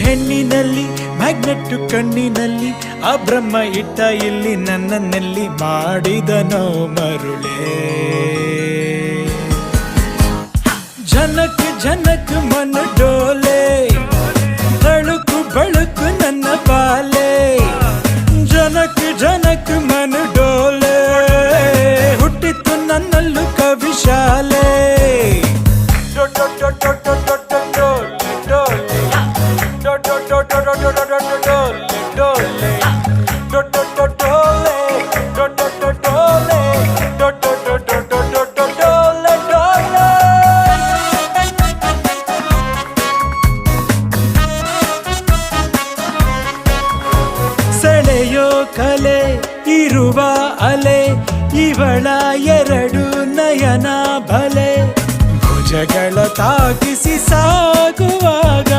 ಹೆಣ್ಣಿನಲ್ಲಿ magnet ಕಣ್ಣಿನಲ್ಲಿ ಆ ಬ್ರಹ್ಮ ಇಟ್ಟ ಇಲ್ಲಿ ನನ್ನನ್ನೆಲ್ಲಿ ಮಾಡಿದನೋ ಮರುಳೇ ಜನಕ್ ಜನಕ್ ಮನ ಡೋಲೆ ತಳುಕು ಬಳುಕು ನನ್ನ ಬಾಲೆ ಜನಕ್ ಜನಕ್ ಮನ ಡೋಲೆ ಹುಟ್ಟಿತ್ತು ನನ್ನಲ್ಲೂ ಕವಿಶಾಲೆ ಸೆಳೆಯೋ ಕಲೆ ಇರುವ ಅಲೆ ಇವಳ ಎರಡು ನಯನ ಬಲೆ ಭುಜಗಳ ತಾಗಿಸಿ ಸಾಗುವಾಗ